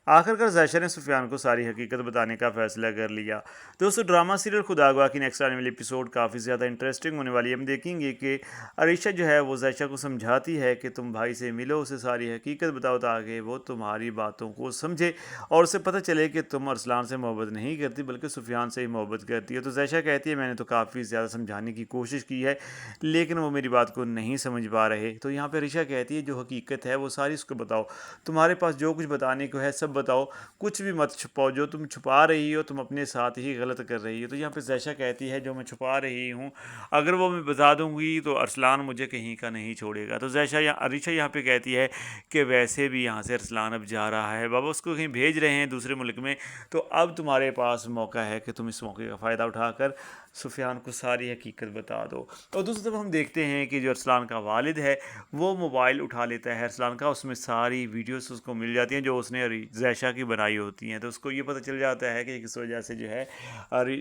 آخرکار ذائشہ نے سفیان کو ساری حقیقت بتانے کا فیصلہ کر لیا۔ دوستو ڈرامہ سیریل خودآگاہ کی نیکسٹ آنے والی ایپیسوڈ کافی زیادہ انٹرسٹنگ ہونے والی ہے۔ ہم دیکھیں گے کہ عریشہ جو ہے وہ ذائشہ کو سمجھاتی ہے کہ تم بھائی سے ملو، اسے ساری حقیقت بتاؤ تاکہ وہ تمہاری باتوں کو سمجھے اور اسے پتہ چلے کہ تم ارسلان سے محبت نہیں کرتی بلکہ سفیان سے ہی محبت کرتی ہے۔ تو ذائشہ کہتی ہے میں نے تو کافی زیادہ سمجھانے کی کوشش کی ہے لیکن وہ میری بات کو نہیں سمجھ پا رہے۔ تو یہاں پہ عریشہ کہتی ہے جو حقیقت ہے وہ ساری اس کو بتاؤ، تمہارے پاس جو کچھ بتانے کو ہے سب بتاؤ، کچھ بھی مت چھپاؤ، جو تم چھپا رہی ہو تم اپنے ساتھ ہی غلط کر رہی ہو۔ تو یہاں پہ ذائشہ کہتی ہے جو میں چھپا رہی ہوں اگر وہ میں بتا دوں گی تو ارسلان مجھے کہیں کا نہیں چھوڑے گا۔ تو عریشہ یہاں پہ کہتی ہے کہ ویسے بھی یہاں سے ارسلان اب جا رہا ہے، بابا اس کو کہیں بھیج رہے ہیں دوسرے ملک میں، تو اب تمہارے پاس موقع ہے کہ تم اس موقع کا فائدہ اٹھا کر سفیان کو ساری حقیقت بتا دو۔ اور دوسری طرف ہم دیکھتے ہیں کہ جو ارسلان کا والد ہے وہ موبائل اٹھا لیتا ہے ارسلان کا، اس میں ساری ویڈیوز اس کو مل جاتی ہیں جو اس نے ذائشہ کی بنائی ہوتی ہیں۔ تو اس کو یہ پتہ چل جاتا ہے کہ کس وجہ سے جو ہے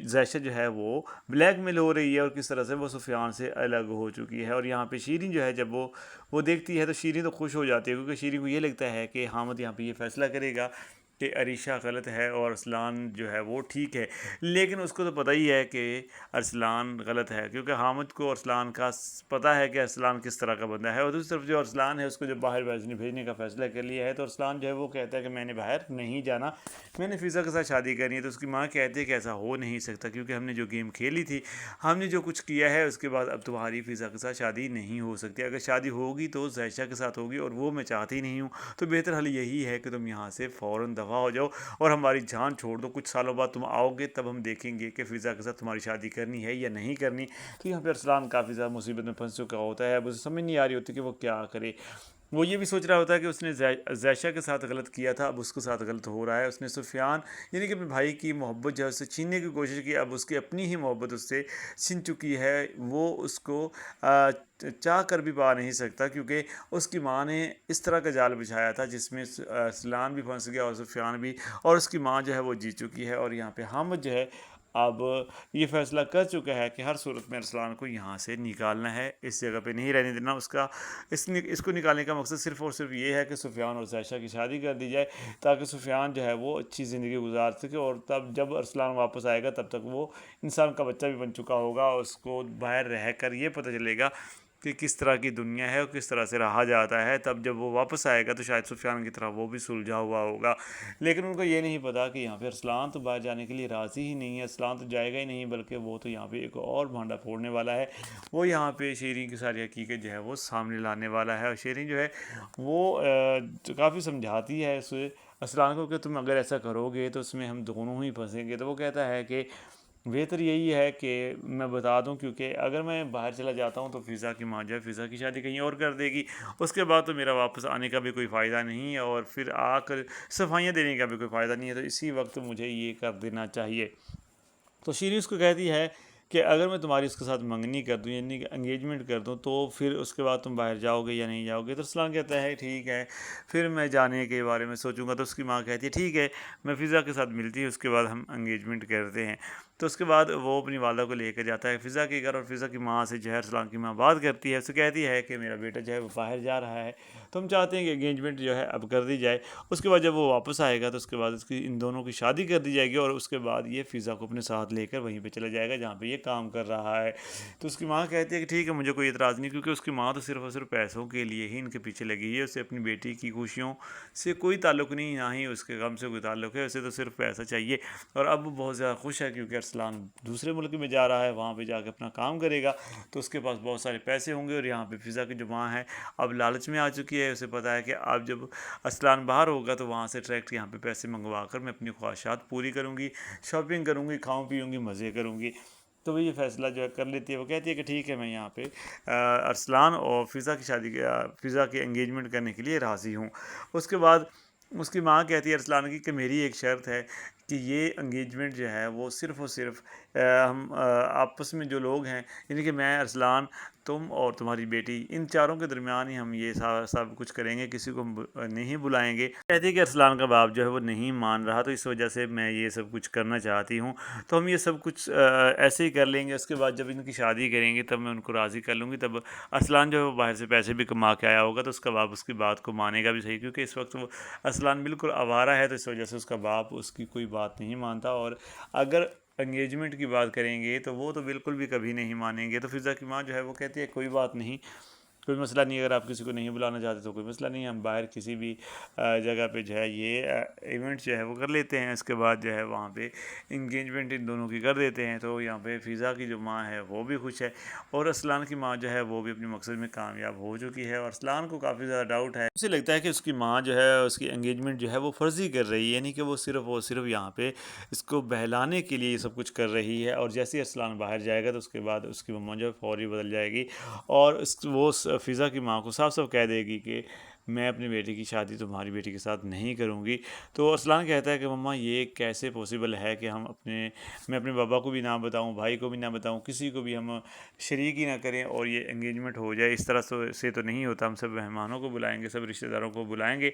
ذائشہ جو ہے وہ بلیک میل ہو رہی ہے اور کس طرح سے وہ سفیان سے الگ ہو چکی ہے۔ اور یہاں پہ شیرین جو ہے جب وہ دیکھتی ہے تو شیرین تو خوش ہو جاتی ہے کیونکہ شیرین کو یہ لگتا ہے کہ حامد یہاں پہ یہ فیصلہ کرے گا کہ عریشہ غلط ہے اور ارسلان جو ہے وہ ٹھیک ہے، لیکن اس کو تو پتہ ہی ہے کہ ارسلان غلط ہے کیونکہ حامد کو ارسلان کا پتہ ہے کہ ارسلان کس طرح کا بندہ ہے۔ اور دوسری طرف جو ارسلان ہے اس کو جب باہر بھیجنے کا فیصلہ کر لیا ہے تو ارسلان جو ہے وہ کہتا ہے کہ میں نے باہر نہیں جانا، میں نے فضا کے ساتھ شادی کرنی ہے۔ تو اس کی ماں کہتی ہے کہ ایسا ہو نہیں سکتا کیونکہ ہم نے جو گیم کھیلی تھی، ہم نے جو کچھ کیا ہے اس کے بعد اب تمہاری فضا کے ساتھ شادی نہیں ہو سکتی، اگر شادی ہوگی تو ذائشہ کے ساتھ ہوگی اور وہ میں چاہتی نہیں ہوں، تو بہتر حل یہی ہے کہ تم یہاں سے فوراً دفع ہو جاؤ اور ہماری جان چھوڑ دو، کچھ سالوں بعد تم آؤ گے تب ہم دیکھیں گے کہ فضا کے ساتھ تمہاری شادی کرنی ہے یا نہیں کرنی۔ تو یہاں پہ ارسلان کافی زیادہ مصیبت میں پھنس چکا ہوتا ہے، اب اسے سمجھ نہیں آ رہی ہوتی کہ وہ کیا کرے۔ وہ یہ بھی سوچ رہا ہوتا ہے کہ اس نے ذائشہ کے ساتھ غلط کیا تھا، اب اس کے ساتھ غلط ہو رہا ہے، اس نے سفیان یعنی کہ اپنے بھائی کی محبت جو ہے اس سے چھیننے کی کوشش کی، اب اس کی اپنی ہی محبت اس سے چھن چکی ہے، وہ اس کو چاہ کر بھی پا نہیں سکتا کیونکہ اس کی ماں نے اس طرح کا جال بچھایا تھا جس میں ارسلان بھی پھنس گیا اور سفیان بھی، اور اس کی ماں جو ہے وہ جیت چکی ہے۔ اور یہاں پہ حامد جو ہے اب یہ فیصلہ کر چکا ہے کہ ہر صورت میں ارسلان کو یہاں سے نکالنا ہے، اس جگہ پہ نہیں رہنے دینا۔ اس کو نکالنے کا مقصد صرف اور صرف یہ ہے کہ سفیان اور ذائشہ کی شادی کر دی جائے تاکہ سفیان جو ہے وہ اچھی زندگی گزار سکے، اور تب جب ارسلان واپس آئے گا تب تک وہ انسان کا بچہ بھی بن چکا ہوگا اور اس کو باہر رہ کر یہ پتہ چلے گا کہ کس طرح کی دنیا ہے اور کس طرح سے رہا جاتا ہے۔ تب جب وہ واپس آئے گا تو شاید سفیان کی طرح وہ بھی سلجھا ہوا ہوگا، لیکن ان کو یہ نہیں پتا کہ یہاں پہ ارسلان تو باہر جانے کے لیے راضی ہی نہیں ہے، ارسلان تو جائے گا ہی نہیں بلکہ وہ تو یہاں پہ ایک اور بھانڈا پھوڑنے والا ہے، وہ یہاں پہ شیرین کی ساری حقیقت جو ہے وہ سامنے لانے والا ہے۔ اور شیرین جو ہے وہ کافی سمجھاتی ہے ارسلان کو کہ تم اگر ایسا کرو گے تو اس میں ہم دونوں ہی پھنسیں گے۔ تو وہ کہتا ہے کہ بہتر یہی ہے کہ میں بتا دوں کیونکہ اگر میں باہر چلا جاتا ہوں تو فضا کی ماں جو ہے فضا کی شادی کہیں اور کر دے گی، اس کے بعد تو میرا واپس آنے کا بھی کوئی فائدہ نہیں ہے اور پھر آ کر صفائیاں دینے کا بھی کوئی فائدہ نہیں ہے، تو اسی وقت مجھے یہ کر دینا چاہیے۔ تو شیرین اس کو کہتی ہے کہ اگر میں تمہاری اس کے ساتھ منگنی کر دوں یعنی کہ انگیجمنٹ کر دوں تو پھر اس کے بعد تم باہر جاؤ گے یا نہیں جاؤ گے؟ تو ارسلان کہتا ہے ٹھیک ہے پھر میں جانے کے بارے میں سوچوں گا۔ تو اس کی ماں کہتی ہے ٹھیک ہے میں فضا کے ساتھ ملتی ہوں، اس کے بعد ہم انگیجمنٹ کرتے ہیں۔ تو اس کے بعد وہ اپنی والدہ کو لے کر جاتا ہے فضا کے گھر، اور فضا کی ماں سے جو ہے ارسلان کی ماں بات کرتی ہے، اسے کہتی ہے کہ میرا بیٹا جو ہے وہ باہر جا رہا ہے، تو ہم چاہتے ہیں کہ انگیجمنٹ جو ہے اب کر دی جائے۔ اس کے بعد جب وہ واپس آئے گا تو اس کے بعد ان دونوں کی شادی کر دی جائے گی اور اس کے بعد یہ فضا کو اپنے ساتھ لے کر وہیں پہ چلا جائے گا جہاں پہ یہ کام کر رہا ہے۔ تو اس کی ماں کہتی ہے کہ ٹھیک ہے مجھے کوئی اعتراض نہیں، کیونکہ اس کی ماں تو صرف اور صرف پیسوں کے لیے ہی ان کے پیچھے لگی ہے، اسے اپنی بیٹی کی خوشیوں سے کوئی تعلق نہیں، نہ ہی اس کے غم سے کوئی تعلق ہے، اسے تو صرف پیسہ چاہیے۔ اور اب وہ بہت زیادہ خوش ہے کیونکہ ارسلان دوسرے ملک میں جا رہا ہے، وہاں پہ جا کے اپنا کام کرے گا تو اس کے پاس بہت سارے پیسے ہوں گے، اور یہاں پہ فضا کی جو ماں ہے اب لالچ میں آ چکی ہے، اسے پتہ ہے کہ اب جب ارسلان باہر ہوگا تو وہاں سے ڈائریکٹ یہاں پہ پیسے منگوا کر میں اپنی خواہشات پوری کروں گی، شاپنگ کروں گی، کھاؤں پیوں گی، مزے کروں گی۔ تو وہ یہ فیصلہ جو ہے کر لیتی ہے، وہ کہتی ہے کہ ٹھیک ہے میں یہاں پہ ارسلان اور فضا کی شادی فضا کی انگیجمنٹ کرنے کے لیے راضی ہوں۔ اس کے بعد اس کی ماں کہتی ہے ارسلان کی کہ میری ایک شرط ہے کہ یہ انگیجمنٹ جو ہے وہ صرف اور صرف ہم آپس میں جو لوگ ہیں یعنی کہ میں ارسلان تم اور تمہاری بیٹی ان چاروں کے درمیان ہی ہم یہ سب کچھ کریں گے، کسی کو نہیں بلائیں گے۔ کہتی ہے کہ ارسلان کا باپ جو ہے وہ نہیں مان رہا، تو اس وجہ سے میں یہ سب کچھ کرنا چاہتی ہوں، تو ہم یہ سب کچھ ایسے ہی کر لیں گے، اس کے بعد جب ان کی شادی کریں گے تب میں ان کو راضی کر لوں گی، تب ارسلان جو ہے وہ باہر سے پیسے بھی کما کے آیا ہوگا، تو اس کا باپ اس کی بات کو مانے گا بھی صحیح، کیونکہ اس وقت وہ ارسلان بالکل آوارہ ہے، تو اس وجہ سے اس کا باپ اس کی کوئی بات نہیں مانتا۔ اور اگر انگیجمنٹ کی بات کریں گے تو وہ تو بالکل بھی کبھی نہیں مانیں گے۔ تو فضا کی ماں جو ہے وہ کہتی ہے کوئی بات نہیں، کوئی مسئلہ نہیں، اگر آپ کسی کو نہیں بلانا چاہتے تو کوئی مسئلہ نہیں، ہم باہر کسی بھی جگہ پہ جو ہے یہ ایونٹ جو ہے وہ کر لیتے ہیں، اس کے بعد جو ہے وہاں پہ انگیجمنٹ ان دونوں کی کر دیتے ہیں۔ تو یہاں پہ فضا کی جو ماں ہے وہ بھی خوش ہے، اور ارسلان کی ماں جو ہے وہ بھی اپنے مقصد میں کامیاب ہو چکی ہے، اور ارسلان کو کافی زیادہ ڈاؤٹ ہے، اسے لگتا ہے کہ اس کی ماں جو ہے اس کی انگیجمنٹ جو ہے وہ فرضی کر رہی ہے، یعنی کہ وہ صرف یہاں پہ اس کو بہلانے کے لیے یہ سب کچھ کر رہی ہے، اور جیسے ہی ارسلان باہر جائے گا تو اس کے بعد اس کی ماں جو ہے فوری بدل جائے گی، اور وہ فضا کی ماں کو صاف صاف کہہ دے گی کہ میں اپنی بیٹی کی شادی تمہاری بیٹی کے ساتھ نہیں کروں گی۔ تو ارسلان کہتا ہے کہ مما یہ کیسے پوسیبل ہے کہ میں اپنے بابا کو بھی نہ بتاؤں، بھائی کو بھی نہ بتاؤں، کسی کو بھی ہم شریک ہی نہ کریں اور یہ انگیجمنٹ ہو جائے، اس طرح سے تو نہیں ہوتا، ہم سب مہمانوں کو بلائیں گے، سب رشتہ داروں کو بلائیں گے،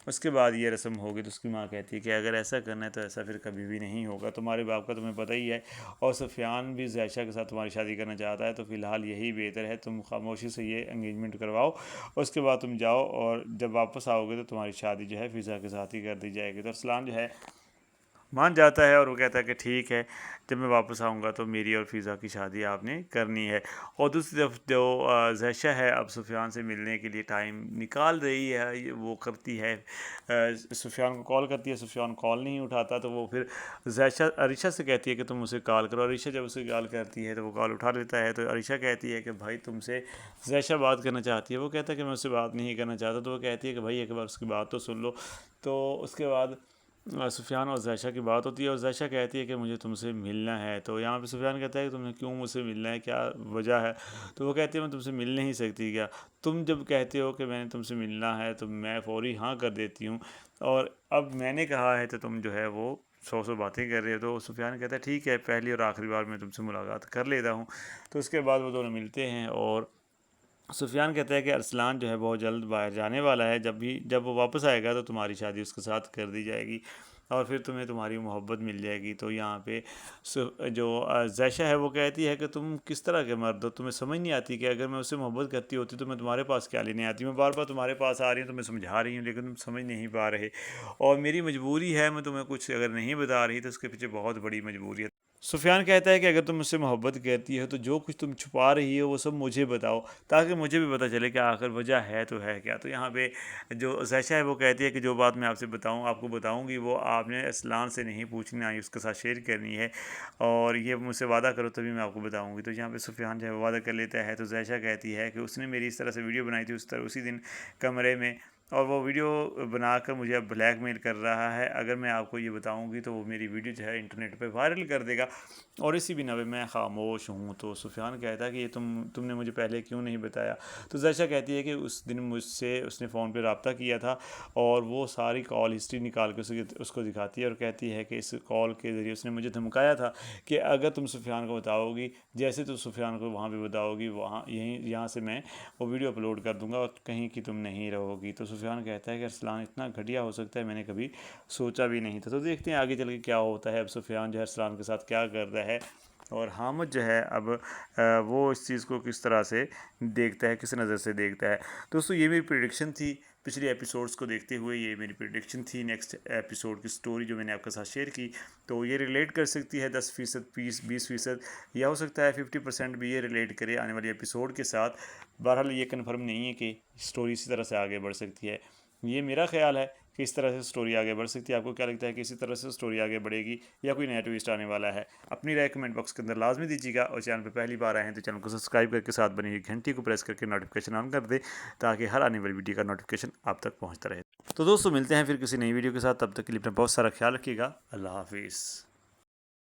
اس کے بعد یہ رسم ہوگی۔ تو اس کی ماں کہتی ہے کہ اگر ایسا کرنا ہے تو ایسا پھر کبھی بھی نہیں ہوگا، تمہارے باپ کا تمہیں پتہ ہی ہے، اور سفیان بھی عائشہ کے ساتھ تمہاری شادی کرنا چاہتا ہے، تو فی الحال یہی بہتر ہے، تم خاموشی سے یہ انگیجمنٹ کرواؤ، اس کے بعد تم جاؤ، اور جب واپس آؤ گے تو تمہاری شادی جو ہے فضا کے ساتھ ہی کر دی جائے گی۔ تو ارسلان جو ہے مان جاتا ہے، اور وہ کہتا ہے کہ ٹھیک ہے، جب میں واپس آؤں گا تو میری اور فضا کی شادی آپ نے کرنی ہے۔ اور دوسری طرف جو عائشہ ہے اب سفیان سے ملنے کے لیے ٹائم نکال رہی ہے، وہ کرتی ہے سفیان کو کال کرتی ہے، سفیان کال نہیں اٹھاتا، تو وہ پھر عائشہ سے کہتی ہے کہ تم اسے کال کرو، عائشہ جب اسے کال کرتی ہے تو وہ کال اٹھا لیتا ہے، تو عائشہ کہتی ہے کہ بھائی تم سے عائشہ بات کرنا چاہتی ہے، وہ کہتا ہے کہ میں اس سے بات نہیں کرنا چاہتا، تو وہ کہتی ہے کہ بھائی ایک بار اس کی بات تو سن لو۔ تو اس کے بعد سفیان اور عائشہ کی بات ہوتی ہے، اور عائشہ کہتی ہے کہ مجھے تم سے ملنا ہے، تو یہاں پہ سفیان کہتا ہے کہ تمہیں کیوں مجھ سے ملنا ہے، کیا وجہ ہے؟ تو وہ کہتی ہے میں تم سے مل نہیں سکتی کیا؟ تم جب کہتے ہو کہ میں نے تم سے ملنا ہے تو میں فوری ہاں کر دیتی ہوں، اور اب میں نے کہا ہے تو تم جو ہے وہ سو باتیں کر رہے ہو۔ تو سفیان کہتا ہے ٹھیک ہے، پہلی اور آخری بار میں تم سے ملاقات کر لیتا ہوں۔ تو اس کے بعد وہ دونوں ملتے ہیں، اور سفیان کہتا ہے کہ ارسلان جو ہے بہت جلد باہر جانے والا ہے، جب وہ واپس آئے گا تو تمہاری شادی اس کے ساتھ کر دی جائے گی، اور پھر تمہیں تمہاری محبت مل جائے گی۔ تو یہاں پہ جو عائشہ ہے وہ کہتی ہے کہ تم کس طرح کے مرد ہو، تمہیں سمجھ نہیں آتی کہ اگر میں اس سے محبت کرتی ہوتی تو میں تمہارے پاس کیا لینے آتی، میں بار بار تمہارے پاس آ رہی ہوں، تمہیں سمجھا رہی ہوں لیکن تم سمجھ نہیں پا رہے، اور میری مجبوری ہے، میں تمہیں کچھ اگر نہیں بتا رہی تو اس کے پیچھے بہت بڑی مجبوری ہے۔ سفیان کہتا ہے کہ اگر تم مجھ سے محبت کرتی ہو تو جو کچھ تم چھپا رہی ہو وہ سب مجھے بتاؤ، تاکہ مجھے بھی پتہ چلے کہ آخر وجہ ہے تو ہے کیا۔ تو یہاں پہ جو عائشہ ہے وہ کہتی ہے کہ جو بات میں آپ کو بتاؤں گی وہ آپ نے ارسلان سے نہیں پوچھنی، نہ ہی اس کے ساتھ شیئر کرنی ہے، اور یہ مجھ سے وعدہ کرو تبھی میں آپ کو بتاؤں گی۔ تو یہاں پہ سفیان جو ہے وہ وعدہ کر لیتا ہے، تو عائشہ کہتی ہے کہ اس نے میری اس طرح سے ویڈیو بنائی تھی اسی دن کمرے میں، اور وہ ویڈیو بنا کر مجھے اب بلیک میل کر رہا ہے، اگر میں آپ کو یہ بتاؤں گی تو وہ میری ویڈیو جو ہے انٹرنیٹ پہ وائرل کر دے گا، اور اسی بنا پہ میں خاموش ہوں۔ تو سفیان کہتا ہے کہ یہ تم نے مجھے پہلے کیوں نہیں بتایا؟ تو عائشہ کہتی ہے کہ اس دن مجھ سے اس نے فون پہ رابطہ کیا تھا، اور وہ ساری کال ہسٹری نکال کے اس کو دکھاتی ہے، اور کہتی ہے کہ اس کال کے ذریعے اس نے مجھے دھمکایا تھا کہ اگر تم سفیان کو بتاؤ گی، جیسے تو سفیان کو وہاں پہ بتاؤ گی، یہاں سے میں وہ ویڈیو اپلوڈ کر دوں گا اور کہیں کی تم نہیں رہو گی۔ تو سفیان کہتا ہے کہ ارسلان اتنا گھٹیا ہو سکتا ہے، میں نے کبھی سوچا بھی نہیں تھا۔ تو دیکھتے ہیں آگے چل کے کیا ہوتا ہے، اب سفیان جو ہے ارسلان کے ساتھ کیا کرتا ہے، اور حامد جو ہے اب وہ اس چیز کو کس طرح سے دیکھتا ہے، کس نظر سے دیکھتا ہے۔ دوستو یہ میری پریڈکشن تھی، پچھلی ایپیسوڈز کو دیکھتے ہوئے یہ میری پریڈکشن تھی نیکسٹ ایپیسوڈ کی سٹوری جو میں نے آپ کے ساتھ شیئر کی، تو یہ ریلیٹ کر سکتی ہے 10%، 20%، یا ہو سکتا ہے 50% بھی یہ ریلیٹ کرے آنے والی ایپیسوڈ کے ساتھ۔ بہرحال یہ کنفرم نہیں ہے کہ سٹوری اسی طرح سے آگے بڑھ سکتی ہے، یہ میرا خیال ہے کہ اس طرح سے سٹوری آگے بڑھ سکتی ہے۔ آپ کو کیا لگتا ہے کہ اسی طرح سے سٹوری آگے بڑھے گی یا کوئی نیا ٹویسٹ آنے والا ہے؟ اپنی رائے کمنٹ باکس کے اندر لازمی دیجیے گا، اور چینل پہ پہلی بار آئے ہیں تو چینل کو سبسکرائب کر کے ساتھ بنی ہوئی گھنٹی کو پریس کر کے نوٹیفیکیشن آن کر دیں، تاکہ ہر آنے والی ویڈیو کا نوٹیفیکیشن آپ تک پہنچتا رہے۔ تو دوستو ملتے ہیں پھر کسی نئی ویڈیو کے ساتھ، تب تک کے لیے اپنا بہت سارا خیال رکھیے گا۔ اللہ حافظ۔